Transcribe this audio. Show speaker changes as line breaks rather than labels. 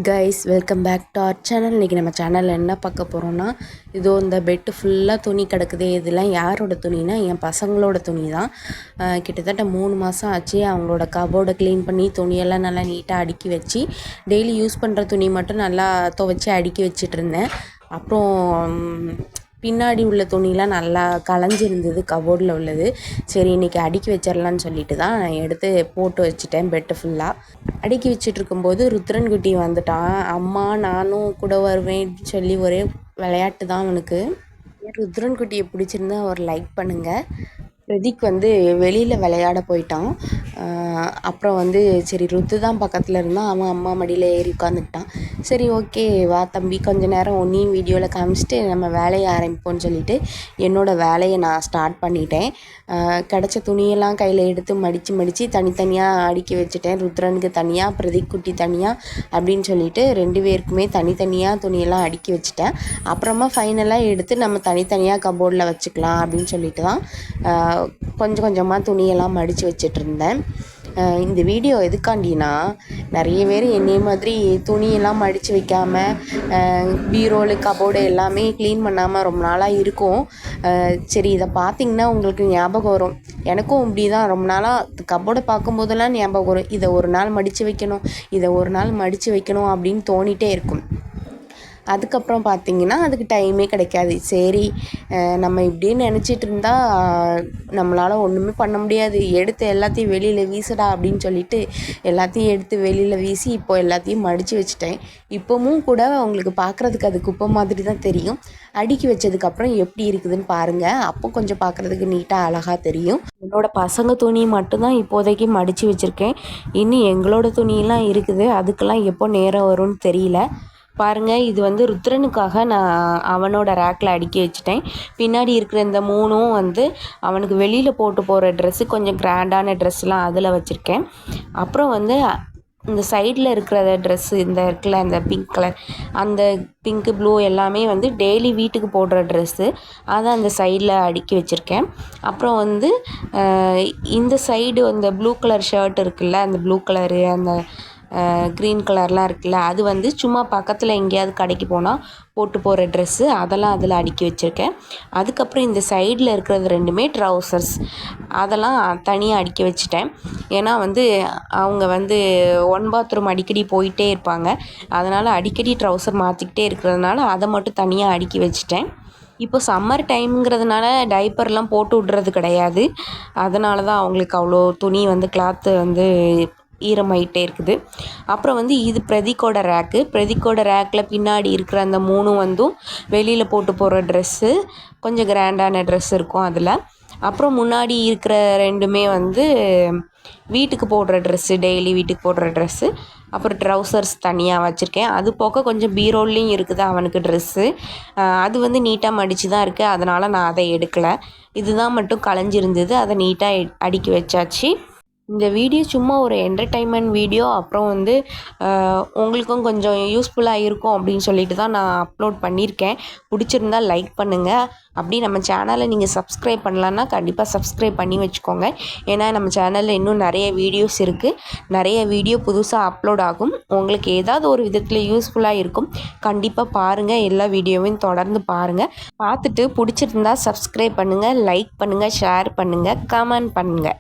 Guys welcome back to our channel. இன்றைக்கி நம்ம சேனலில் என்ன பார்க்க போகிறோன்னா, இதோ இந்த பெட்டு ஃபுல்லாக துணி கிடக்குது. இதெல்லாம் யாரோட துணினா என் பசங்களோட துணி தான். கிட்டத்தட்ட 3 மாதம் ஆச்சு. அவங்களோட கபோர்டை க்ளீன் பண்ணி துணியெல்லாம் நல்லா நீட்டாக அடுக்கி வச்சு, டெய்லி யூஸ் பண்ணுற துணி மட்டும் நல்லா துவைச்சி அடுக்கி வச்சிட்ருந்தேன். அப்புறம் பின்னாடி உள்ள துணிலாம் நல்லா கலைஞ்சிருந்தது கபோர்டில் உள்ளது. சரி இன்றைக்கி அடுக்கி வச்சிடலான்னு சொல்லிட்டு தான் நான் எடுத்து போட்டு வச்சுட்டேன். பெட்டு ஃபுல்லாக அடுக்கி வச்சிட்ருக்கும்போது ருத்ரன் குட்டி வந்துட்டான். அம்மா நானும் கூட வருவேன் சொல்லி ஒரே விளையாட்டு தான் அவனுக்கு. ருத்ரன் குட்டியை பிடிச்சிருந்தா ஒரு லைக் பண்ணுங்கள். பிரதீக் வெளியில் விளையாட போயிட்டான். அப்புறம் சரி ருத்து தான் பக்கத்தில் இருந்தான். அவன் அம்மா மடியில் ஏறி உட்காந்துக்கிட்டான். சரி ஓகே வா தம்பி, கொஞ்சம் நேரம் ஒன்றையும் வீடியோவில் காமிச்சிட்டு நம்ம வேலையை ஆரம்பிப்போம்னு சொல்லிட்டு என்னோடய வேலையை நான் ஸ்டார்ட் பண்ணிட்டேன். கிடச்ச துணியெல்லாம் கையில் எடுத்து மடித்து தனித்தனியாக அடுக்கி வச்சுட்டேன். ருத்ரனுக்கு தனியாக, பிரதீக் குட்டி தனியாக அப்படின்னு சொல்லிட்டு 2 பேருக்குமே தனித்தனியாக துணியெல்லாம் அடுக்கி வச்சுட்டேன். அப்புறமா ஃபைனலாக எடுத்து நம்ம தனித்தனியாக கபோர்டில் வச்சுக்கலாம் அப்படின்னு சொல்லிட்டு தான் கொஞ்சம் கொஞ்சமாக துணியெல்லாம் மடித்து வச்சிட்ருந்தேன். இந்த வீடியோ எதுக்காண்டினா, நிறைய பேர் என்னைய மாதிரி துணியெல்லாம் மடித்து வைக்காமல் பீரோலு கபோர்டு எல்லாமே க்ளீன் பண்ணாமல் ரொம்ப நாளாக இருக்கும். சரி இதை பார்த்திங்கன்னா உங்களுக்கு ஞாபகம் வரும். எனக்கும் இப்படி தான் ரொம்ப நாளாக கபோர்டை பார்க்கும்போதெல்லாம் ஞாபகம் வரும். இதை ஒரு நாள் மடித்து வைக்கணும் அப்படின்னு தோணிகிட்டே இருக்கும். அதுக்கப்புறம் பார்த்திங்கன்னா அதுக்கு டைமே கிடைக்காது. சரி நம்ம இப்படியே நினச்சிட்டு இருந்தால் நம்மளால் ஒன்றுமே பண்ண முடியாது. எடுத்து எல்லாத்தையும் வெளியில் வீசுடா அப்படின்னு சொல்லிட்டு எல்லாத்தையும் எடுத்து வெளியில் வீசி இப்போ எல்லாத்தையும் மடித்து வச்சுட்டேன். இப்போவும் கூட உங்களுக்கு பார்க்குறதுக்கு அது குப்பை மாதிரி தான் தெரியும். அடுக்கி வச்சதுக்கப்புறம் எப்படி இருக்குதுன்னு பாருங்கள். அப்போ கொஞ்சம் பார்க்குறதுக்கு நீட்டாக அழகாக தெரியும். என்னோடய பசங்க துணி மட்டும்தான் இப்போதைக்கு மடித்து வச்சுருக்கேன். இன்னும் எங்களோட துணியெல்லாம் இருக்குது. அதுக்கெல்லாம் எப்போ நேரம் வரும்னு தெரியல. பாருங்கள், இது ருத்ரனுக்காக நான் அவனோட ரேக்கில் அடுக்கி வச்சுட்டேன். பின்னாடி இருக்கிற இந்த 3ம் அவனுக்கு வெளியில் போட்டு போகிற ட்ரெஸ்ஸு, கொஞ்சம் கிராண்டான ட்ரெஸ்லாம் அதில் வச்சுருக்கேன். அப்புறம் இந்த சைடில் இருக்கிற ட்ரெஸ்ஸு இந்த இருக்குல்ல, இந்த பிங்க் கலர், அந்த பிங்க்கு ப்ளூ எல்லாமே டெய்லி வீட்டுக்கு போடுற ட்ரெஸ்ஸு, அதை அந்த சைடில் அடுக்கி வச்சுருக்கேன். அப்புறம் இந்த சைடு அந்த ப்ளூ கலர் ஷர்ட் இருக்குல்ல, அந்த ப்ளூ கலரு அந்த க்ரீன் கலர்லாம் இருக்குல்ல, அது சும்மா பக்கத்தில் எங்கேயாவது கடைக்கு போனால் போட்டு போகிற ட்ரெஸ்ஸு, அதெல்லாம் அதில் அடுக்கி வச்சுருக்கேன். அதுக்கப்புறம் இந்த சைடில் இருக்கிறது 2மே ட்ரௌசர்ஸ், அதெல்லாம் தனியாக அடுக்கி வச்சுட்டேன். ஏன்னா அவங்க ஒன் பாத்ரூம் அடிக்கடி போயிட்டே இருப்பாங்க. அதனால் அடிக்கடி ட்ரௌசர் மாற்றிக்கிட்டே இருக்கிறதுனால அதை மட்டும் தனியாக அடுக்கி வச்சுட்டேன். இப்போ சம்மர் டைமுங்கிறதுனால டைப்பர்லாம் போட்டு விட்றது கிடையாது. அதனால தான் அவங்களுக்கு அவ்வளோ துணி கிளாத்து ஈரமாயிட்டே இருக்குது. அப்புறம் இது பிரதீக்கோட ரேக்கில் பின்னாடி இருக்கிற அந்த 3ம் வெளியில் போட்டு போகிற ட்ரெஸ்ஸு, கொஞ்சம் கிராண்டான ட்ரெஸ் இருக்கும் அதில். அப்புறம் முன்னாடி இருக்கிற 2மே வீட்டுக்கு போடுற ட்ரெஸ்ஸு, டெய்லி வீட்டுக்கு போடுற ட்ரெஸ்ஸு. அப்புறம் ட்ரௌசர்ஸ் தனியாக வச்சுருக்கேன். அது போக கொஞ்சம் பீரோல்லையும் இருக்குது அவனுக்கு ட்ரெஸ்ஸு. அது நீட்டாக மடித்து தான் இருக்குது. அதனால் நான் அதை எடுக்கலை. இதுதான் மட்டும் கலைஞ்சிருந்தது. அதை நீட்டாக அடுக்கி வச்சாச்சு. இந்த வீடியோ சும்மா ஒரு என்டர்டைன்மெண்ட் வீடியோ. அப்புறம் உங்களுக்கும் கொஞ்சம் யூஸ்ஃபுல்லாக இருக்கும் அப்படின்னு சொல்லிட்டு தான் நான் அப்லோட் பண்ணியிருக்கேன். பிடிச்சிருந்தால் லைக் பண்ணுங்கள். அப்படி நம்ம சேனலை நீங்கள் சப்ஸ்கிரைப் பண்ணலான்னா கண்டிப்பாக சப்ஸ்கிரைப் பண்ணி வச்சுக்கோங்க. ஏன்னா நம்ம சேனலில் இன்னும் நிறைய வீடியோஸ் இருக்குது. நிறைய வீடியோ புதுசாக அப்லோட் ஆகும். உங்களுக்கு ஏதாவது ஒரு விதத்தில் யூஸ்ஃபுல்லாக இருக்கும். கண்டிப்பாக பாருங்கள். எல்லா வீடியோவையும் தொடர்ந்து பாருங்கள். பார்த்துட்டு பிடிச்சிருந்தா சப்ஸ்கிரைப் பண்ணுங்கள், லைக் பண்ணுங்கள், ஷேர் பண்ணுங்கள், கமெண்ட் பண்ணுங்கள்.